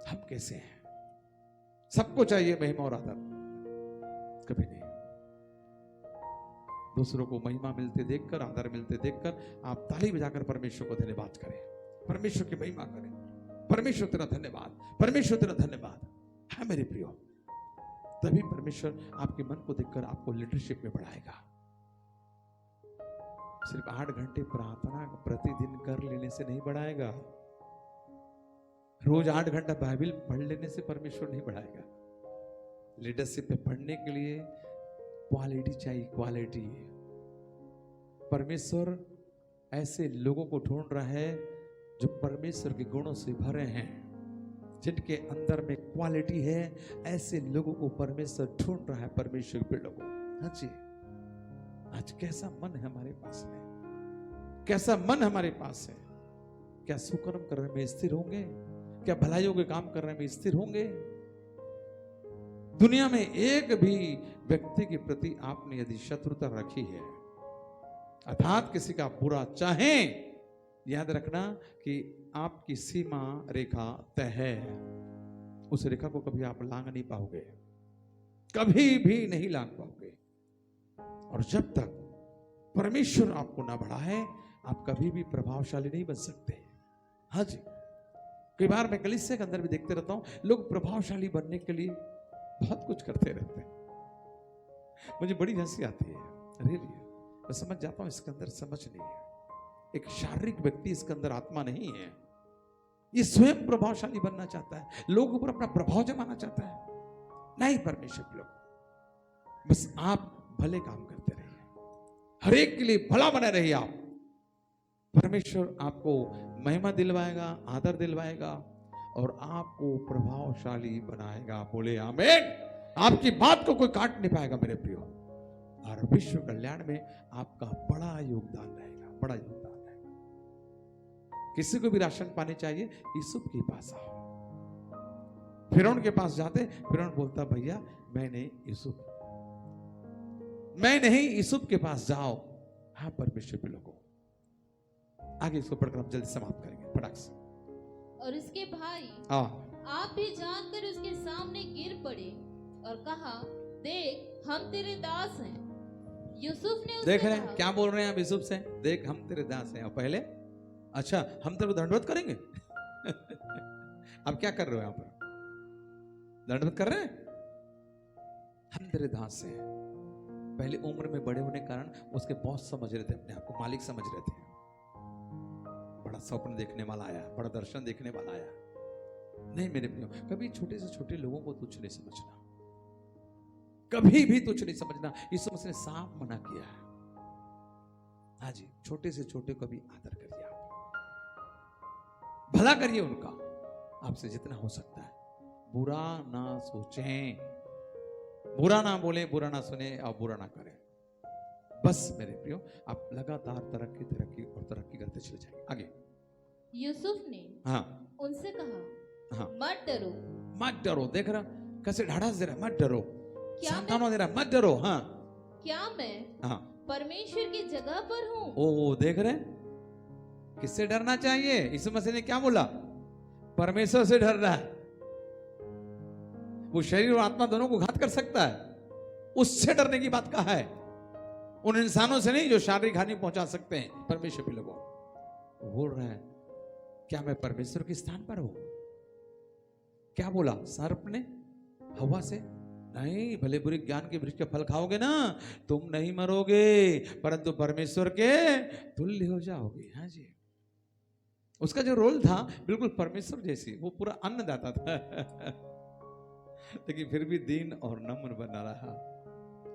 हम कैसे हैं, सबको चाहिए महिमा और आदर, कभी नहीं। दूसरों को महिमा मिलते देखकर, आदर मिलते देखकर आप ताली बजाकर परमेश्वर को धन्यवाद करें, परमेश्वर की महिमा करें, परमेश्वर तेरा धन्यवाद, परमेश्वर तेरा धन्यवाद। है मेरे प्रियो, तभी परमेश्वर आपके मन को देखकर आपको लीडरशिप में बढ़ाएगा। सिर्फ 8 घंटे प्रार्थना प्रतिदिन कर लेने से नहीं बढ़ाएगा, रोज 8 घंटा बाइबल पढ़ लेने से परमेश्वर नहीं बढ़ाएगा। लीडरशिप में पढ़ने के लिए क्वालिटी चाहिए, क्वालिटी। परमेश्वर ऐसे लोगों को ढूंढ रहा है जो परमेश्वर के गुणों से भरे हैं, जिनके अंदर में क्वालिटी है, ऐसे लोगों को परमेश्वर ढूंढ रहा है। परमेश्वर के लोगों, हाँ जी, आज कैसा मन है हमारे पास में, कैसा मन हमारे पास है? क्या सुकर्म करने में स्थिर होंगे? क्या भलाइयों के काम करने में स्थिर होंगे? दुनिया में एक भी व्यक्ति के प्रति आपने यदि शत्रुता रखी है, अर्थात किसी का बुरा चाहें, याद रखना कि आपकी सीमा रेखा तय है। उस रेखा को कभी आप लांघ नहीं पाओगे, कभी भी नहीं लांघ पाओगे। और जब तक परमेश्वर आपको ना बढ़ाए, आप कभी भी प्रभावशाली नहीं बन सकते। हाँ जी, कई बार मैं कलीसिया के अंदर भी देखते रहता हूं, लोग प्रभावशाली बनने के लिए बहुत कुछ करते रहते हैं। मुझे बड़ी हंसी आती है, रियली मैं समझ जाता हूं इसके अंदर समझ नहीं है। एक शारीरिक व्यक्ति, इसके अंदर आत्मा नहीं है। ये स्वयं प्रभावशाली बनना चाहता है, लोगों पर अपना प्रभाव जमाना चाहता है। नहीं परमेश्वर के लोग, बस आप भले काम करते रहिए, हर एक के लिए भला बने रहिए आप। परमेश्वर आपको महिमा दिलवाएगा, आदर दिलवाएगा और आपको प्रभावशाली बनाएगा। बोले आमीन। आपकी बात को कोई काट नहीं पाएगा मेरे प्रियो, और विश्व कल्याण में आपका बड़ा योगदान रहेगा, बड़ा योगदान रहेगा। किसी को भी राशन पानी चाहिए, यूसुफ के पास आओ। फिरौन के पास जाते, फिरौन बोलता भैया मैं नहीं यूसुफ, मैं नहीं, यूसुफ के पास जाओ। हाँ परमेश्वर के लोगों, आगे इसको पढ़कर हम जल्दी समाप्त करेंगे फटाक से। और उसके भाई आप भी जानकर उसके सामने गिर पड़े और कहा, देख हम तेरे दास हैं। यूसुफ ने उससे देख रहे हैं कहा, क्या बोल रहे हैं आप यूसुफ से? देख हम तेरे दास हैं। और पहले अच्छा हम तेरे को दंडवत करेंगे। अब क्या कर रहे हो यहाँ पर? दंडवत कर रहे हैं? हम तेरे दास हैं। पहले उम्र में बड़े होने के कारण उसके बॉस समझ रहे थे, अपने आप को मालिक समझ रहे थे। बड़ा स्वप्न देखने वाला आया, बड़ा दर्शन देखने वाला आया। नहीं मेरे प्रियो, कभी छोटे से छोटे लोगों को तुच्छ नहीं समझना, कभी भी तुच्छ नहीं समझना। यीशु मसीह ने साफ मना किया है। हाँ जी, छोटे से छोटे को भी आदर करिए, आप भला करिए उनका, आपसे जितना हो सकता है। बुरा ना सोचें, बुरा ना बोले, बुरा ना सुने और बुरा ना करें। बस मेरे प्रियो, आप लगातार तरक्की तरक्की और तरक्की करते चले जाएंगे आगे। यूसुफ ने उनसे कहा, मत डरो, मत डरो। देख रहा कैसे ढाढ़स दे रहा, मत डरो, सांत्वना दे रहा, मत डरो। हाँ, क्या मैं परमेश्वर की जगह पर हूँ? ओ देख रहे, किससे डरना चाहिए? यीशु मसीह ने क्या बोला? परमेश्वर से डर रहा है। वो शरीर और आत्मा दोनों को घात कर सकता है, उससे डरने की बात कहा है। उन इंसानों से नहीं जो शारीरिक हानि पहुंचा सकते हैं। परमेश्वर के लोगों बोल रहा है, क्या मैं परमेश्वर के स्थान पर हूं? क्या बोला सर्प ने हवा से? नहीं, भले बुरे ज्ञान के वृक्ष के फल खाओगे ना, तुम नहीं मरोगे, परंतु परमेश्वर के तुल्य हो जाओगे। हाँ जी, उसका जो रोल था बिल्कुल परमेश्वर जैसी, वो पूरा अन्नदाता था। लेकिन फिर भी दीन और नम्र बना रहा,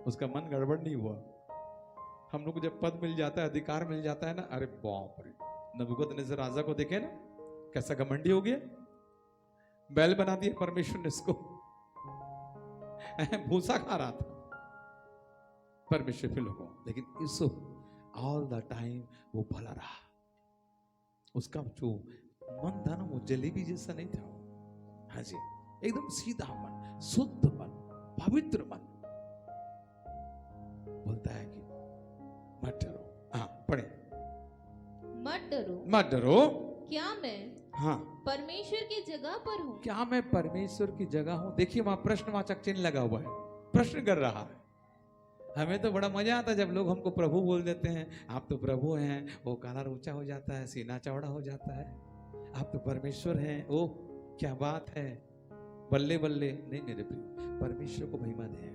उसका मन गड़बड़ नहीं हुआ। हम लोग को जब पद मिल जाता है, अधिकार मिल जाता है ना, अरे बाप रे, नबूकदनेस्सर राजा को देखे ना, कैसा घमंडी हो गया, बैल बना दिया परमेश्वर ने उसको। भूसा खा रहा था परमेश्वर के लोगों। लेकिन यूसुफ ऑल द टाइम वो भला रहा। उसका जो मन था ना, वो जलेबी जैसा नहीं था। हाँ जी, एकदम सीधा मन, शुद्ध मन, पवित्र मन। बोलता है कि मत डरो। हाँ पढ़े, मत डरो, मत डरो। क्या मैं परमेश्वर की जगह पर हूँ? क्या मैं परमेश्वर की जगह हूँ? देखिए वहां प्रश्नवाचक चिन्ह लगा हुआ है, प्रश्न कर रहा है। हमें तो बड़ा मजा आता है जब लोग हमको प्रभु बोल देते हैं। आप तो प्रभु हैं, वो काला ऊंचा हो जाता है, सीना चौड़ा हो जाता है। आप तो परमेश्वर हैं, ओह क्या बात है, बल्ले बल्ले। नहीं मेरे प्रिय, परमेश्वर को महिमा दे।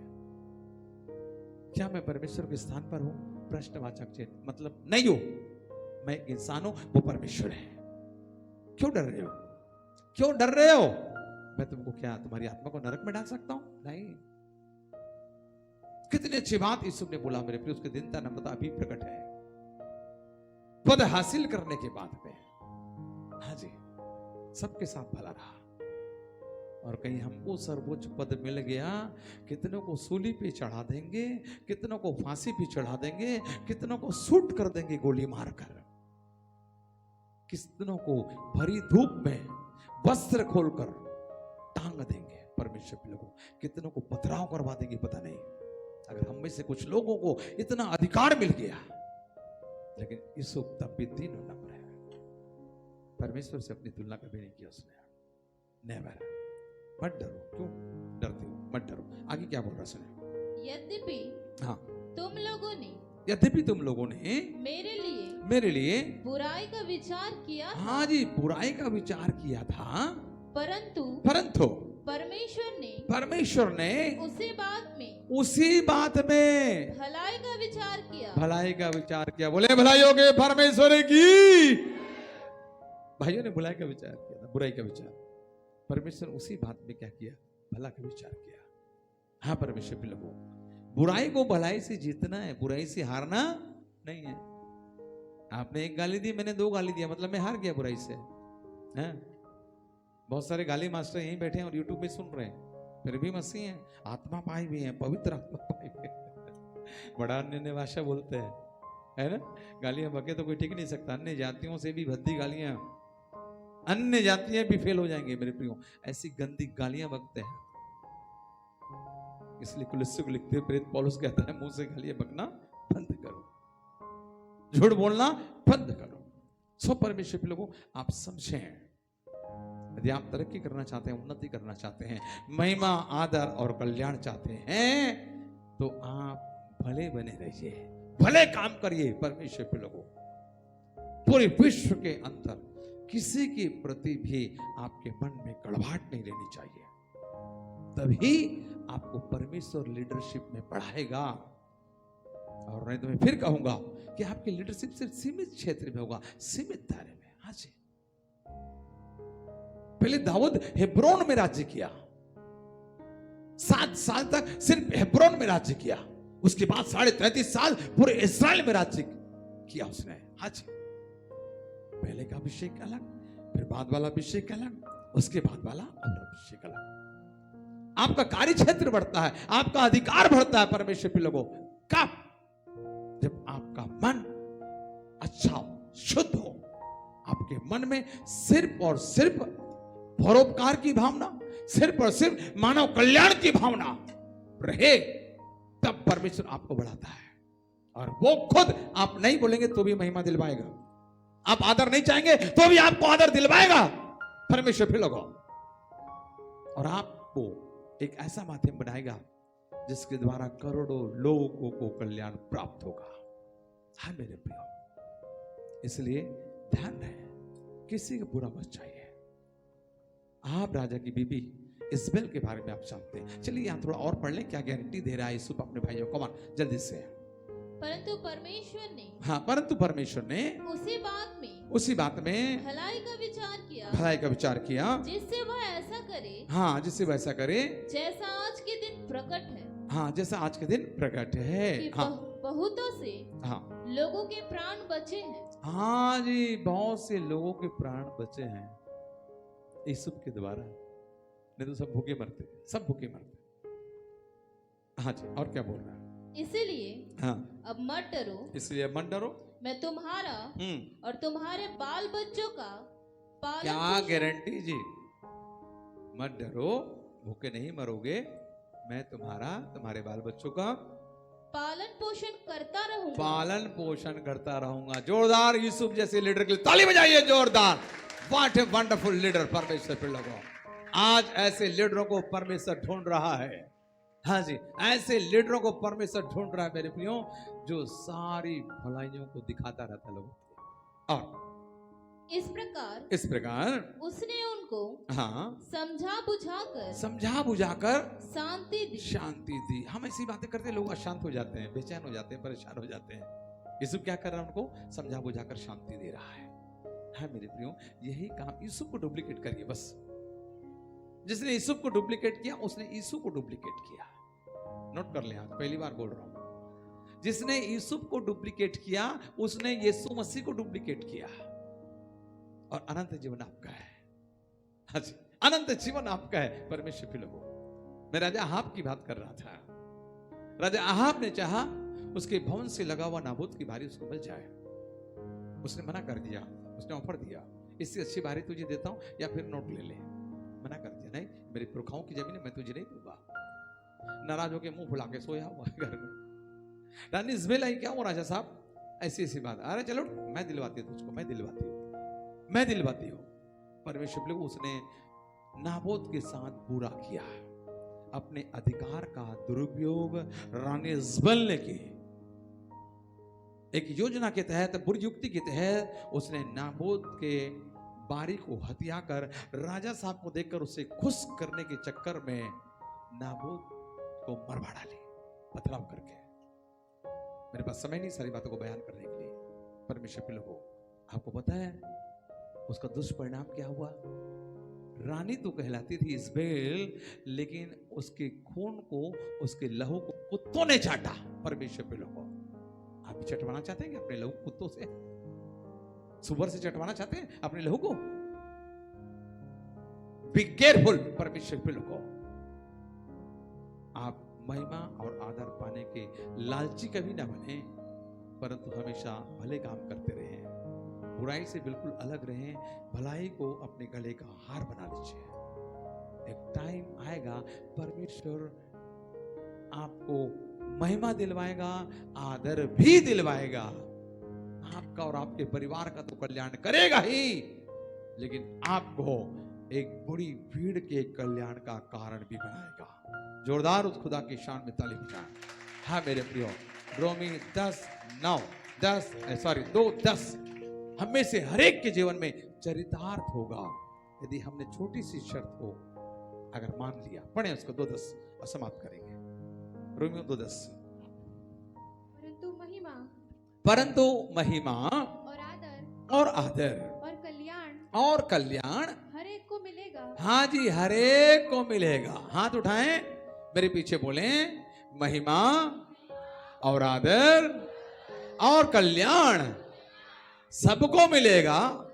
क्या मैं परमेश्वर के स्थान पर हूं? प्रश्नवाचक चिन्ह, मतलब नहीं हो, मैं इंसान हूं, वो परमेश्वर है। क्यों डर रहे हो? क्यों डर रहे हो? मैं तुमको क्या, तुम्हारी आत्मा को नरक में डाल सकता हूं? नहीं। कितनी अच्छी बात यीशु ने बोला मेरे प्रिय, उसकी दीनता नम्रता अभी प्रकट है पद हासिल करने के बाद में। हाँ जी, सबके साथ भला रहा और कहीं हमको सर्वोच्च पद मिल गया, कितनों को सूली पे चढ़ा देंगे, कितनों को फांसी पे चढ़ा देंगे, कितनों को शूट कर देंगे गोली मारकर, कितनों को भरी धूप में वस्त्र खोलकर टांग देंगे परमेश्वर के लोगों, कितनों को पथराव करवा देंगे पता नहीं। अगर हम में से कुछ लोगों को इतना अधिकार मिल गया, लेकिन यूसुफ तब भी तीनों नंबर है, परमेश्वर से अपनी तुलना कभी नहीं की उसने। नेवर। मत डरो। क्यों डरते हो? मत डरो। आगे क्या बोल रहा सुने। यद्यपि हाँ, यद्यपि तुम लोगों ने मेरे लिए बुराई का विचार किया था। हाँ जी, बुराई का विचार किया था, परंतु परमेश्वर ने उसी बात में भलाई का विचार किया। बोले भलाइयों के परमेश्वर की। भाइयों ने भलाई का विचार किया था, बुराई का विचार। परमेश्वर उसी बात में क्या किया? भला का विचार किया। हाँ परमेश्वर के लोगों, बुराई को भलाई से जीतना है, बुराई से हारना नहीं है। आपने एक गाली दी, मैंने 2 गाली दिया, मतलब मैं हार गया बुराई से। हैं? बहुत सारे गाली मास्टर यहीं बैठे हैं और यूट्यूब में सुन रहे हैं, फिर भी मसीह हैं, आत्मा पाई भी हैं, पवित्र आत्मा पाई भी हैं। बड़ा अन्य भाषा बोलते हैं, है ना। गालियां बके तो कोई ठीक नहीं सकता। अन्य जातियों से भी भद्दी गालियां, अन्य जातियां भी फेल हो जाएंगे मेरे प्रियो, ऐसी गंदी गालियां बकते हैं। इसलिए कुलस्सी को लिखते हुए प्रेरित पौलुस कहता है, मुंह से गालियां बकना बंद करो, झूठ बोलना बंद करो। सो परमेश्वर के लोगों, आप समझें, यदि आप तरक्की करना चाहते हैं, उन्नति करना चाहते हैं, महिमा आदर और कल्याण चाहते हैं, तो आप भले बने रहिए, भले काम करिए। परमेश्वर के लोगों, पूरे विश्व के अंदर किसी के प्रति भी आपके मन में कड़वाहट नहीं रहनी चाहिए, तभी आपको परमेश्वर लीडरशिप में बढ़ाएगा। और नहीं तो मैं फिर कहूंगा कि आपकी लीडरशिप सिर्फ सीमित क्षेत्र में होगा, सीमित दायरे में। हाँ जी, पहले दाऊद हेब्रोन में राज्य किया, 7 साल तक सिर्फ हेब्रोन में राज्य किया, उसके बाद 33.5 साल पूरे इस्राएल में राज्य किया उसने। हाँ जी, पहले का अभिषेक अलग, फिर बाद वाला अभिषेक अलग, उसके बाद वाला और अभिषेक अलग। आपका कार्य क्षेत्र बढ़ता है, आपका अधिकार बढ़ता है परमेश्वर के लोगों। कब? जब आपका मन अच्छा हो, शुद्ध हो, आपके मन में सिर्फ और सिर्फ परोपकार की भावना, सिर्फ और सिर्फ मानव कल्याण की भावना रहे, तब परमेश्वर आपको बढ़ाता है। और वो खुद आप नहीं बोलेंगे तो भी महिमा दिलवाएगा, आप आदर नहीं चाहेंगे तो भी आपको आदर दिलवाएगा परमेश्वर फिर लोगों। और आपको एक ऐसा माध्यम बनाएगा जिसके द्वारा करोड़ों लोगों को कल्याण प्राप्त होगा। हाँ मेरे प्रियो, इसलिए ध्यान रहे, किसी का बुरा मत चाहिए। आप राजा की बीबी इस्बेल के बारे में आप जानते हैं। चलिए यहां थोड़ा और पढ़ लें, क्या गारंटी दे रहा है यूसुफ अपने भाइयों को। जल्दी से। परंतु परमेश्वर ने, हाँ परंतु परमेश्वर ने उसी बात में भलाई का विचार किया, जिससे वह ऐसा करे, हाँ जिससे वह ऐसा करे जैसा आज के दिन प्रकट है। हाँ जैसा आज के दिन प्रकट है। हाँ बहुतों से हाँ लोगों के प्राण बचे हैं। हाँ जी, बहुत से लोगों के प्राण बचे हैं यूसुफ के द्वारा, नहीं तो सब भूखे मरते, सब भूखे मरते। हाँ जी, और क्या बोल रहा है? इसलिए हाँ अब मत डरो, इसलिए मत डरो, मैं तुम्हारा और तुम्हारे बाल बच्चों का पालन। क्या गारंटी जी? मत डरो, भूखे नहीं मरोगे, मैं तुम्हारा, तुम्हारे बाल बच्चों का पालन पोषण करता रहूंगा। पालन पोषण करता रहूंगा। जोरदार यूसुफ जैसे लीडर के लिए ताली बजाइए, जोरदार। व्हाट ए वंडरफुल लीडर परमेश्वर पे लोगों। आज ऐसे लीडरों को परमेश्वर ढूंढ रहा है। हाँ जी, ऐसे लीडरों को परमेश्वर ढूंढ रहा है मेरे प्रियो, जो सारी भलाइयों को दिखाता रहता लोगों को। और इस प्रकार उसने उनको हाँ समझा बुझाकर शांति दी। हम ऐसी बातें करते लोग अशांत हो जाते हैं, बेचैन हो जाते हैं, परेशान हो जाते हैं। यूसुफ क्या कर रहा है? उनको समझा बुझाकर शांति दे रहा है। हाँ मेरे प्रियो, यही काम यूसुफ को डुप्लीकेट करिए बस। जिसने यूसुफ को डुप्लीकेट किया उसने यीशु को डुप्लीकेट किया। नोट कर लें, आज पहली बार बोल रहा हूं। जिसने यूसुफ को डुप्लीकेट किया उसने यीशु मसीह को डुप्लीकेट किया, और अनंत जीवन आपका है। हाँ जी, अनंत जीवन आपका है। परमेश्वर के लोगों, मैं राजा अहाब की बात कर रहा था। राजा अहाब ने चाहा उसके भवन से लगा हुआ नाबूत की बारी उसको मिल जाए, उसने मना कर दिया। उसने ऑफर दिया, इससे अच्छी बारी तुझे देता हूं या फिर नोट ले ले। मना कर दिया, नहीं मेरी पुरखाओं की जमीन है, मैं तुझे नहीं दूंगा। नाराज होकर मुंह फुला के सोया हुआ घर में। रानी इज़बेल आई, क्या हुआ राजा साहब, ऐसी ऐसी बात। अरे चलो मैं दिलवाती हूँ तुझको, मैं दिलवाती हूँ, मैं दिलवाती हूँ। परमेश्वर को उसने नाबोत के साथ बुरा किया, अपने अधिकार का दुरुपयोग रानी इज़बेल ने की। एक योजना के तहत, बुरी युक्ति के तहत उसने नाबोत के बारी को हत्या कर राजा साहब को देखकर उसे खुश करने के चक्कर में नाबोत को मरवा डाली, पथराव करके। मेरे पास समय नहीं सारी बातों को बयान करने के लिए। परमेश्वर के लोगों, आपको पता है उसका दुष्परिणाम क्या हुआ? रानी तो कहलाती थी इज़बेल, लेकिन उसके खून को, उसके लहू को कुत्तों ने चाटा। परमेश्वर के लोगों, आप भी चटवाना चाहते हैं कि अपने लहू कुत्तों से, सुअर से चटवाना चाहते हैं अपने लहू को? बी केयरफुल परमेश्वर के लोगों। आप महिमा और आदर पाने के लालची कभी ना बने, परंतु हमेशा भले काम करते रहें, बुराई से बिल्कुल अलग रहें, भलाई को अपने गले का हार बना लीजिए। एक टाइम आएगा परमेश्वर आपको महिमा दिलवाएगा, आदर भी दिलवाएगा। आपका और आपके परिवार का तो कल्याण करेगा ही, लेकिन आपको एक बड़ी भीड़ के कल्याण का कारण भी बनाएगा। जोरदार उस खुदा की शान में ताली बजाएं। हाँ मेरे प्रियो, रोमी 2:10 हम में से हर एक के जीवन में चरितार्थ होगा यदि हमने छोटी सी शर्त को अगर मान लिया। पढ़े उसको 2:10 और समाप्त करेंगे। रोमियो 2:10। परंतु महिमा और आदर और कल्याण हर एक को मिलेगा। हाँ जी, हर एक को मिलेगा। हाथ उठाएं, मेरे पीछे बोलें, महिमा और आदर और कल्याण सबको मिलेगा,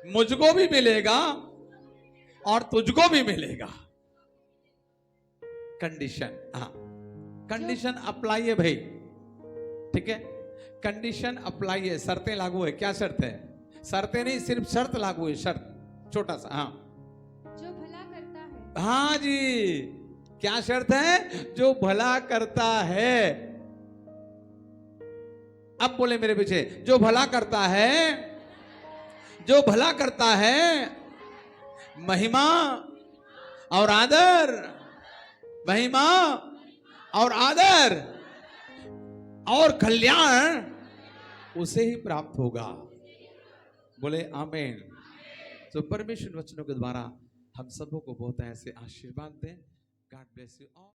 मुझको भी मिलेगा और तुझको भी मिलेगा। कंडीशन, हाँ कंडीशन अप्लाई है भाई, ठीक है, कंडीशन अप्लाई है, शर्तें लागू है। क्या शर्त है? शर्तें नहीं, सिर्फ शर्त लागू है, शर्त छोटा सा। हाँ, जो भला करता है। हाँ जी, क्या शर्त है? जो भला करता है। अब बोले मेरे पीछे, जो भला करता है, जो भला करता है, महिमा और आदर, महिमा और आदर और कल्याण उसे ही प्राप्त होगा। बोले आमीन। तो परमेश्वर वचनों के द्वारा हम सबों को बहुत ऐसे आशीर्वाद दें। God bless you all.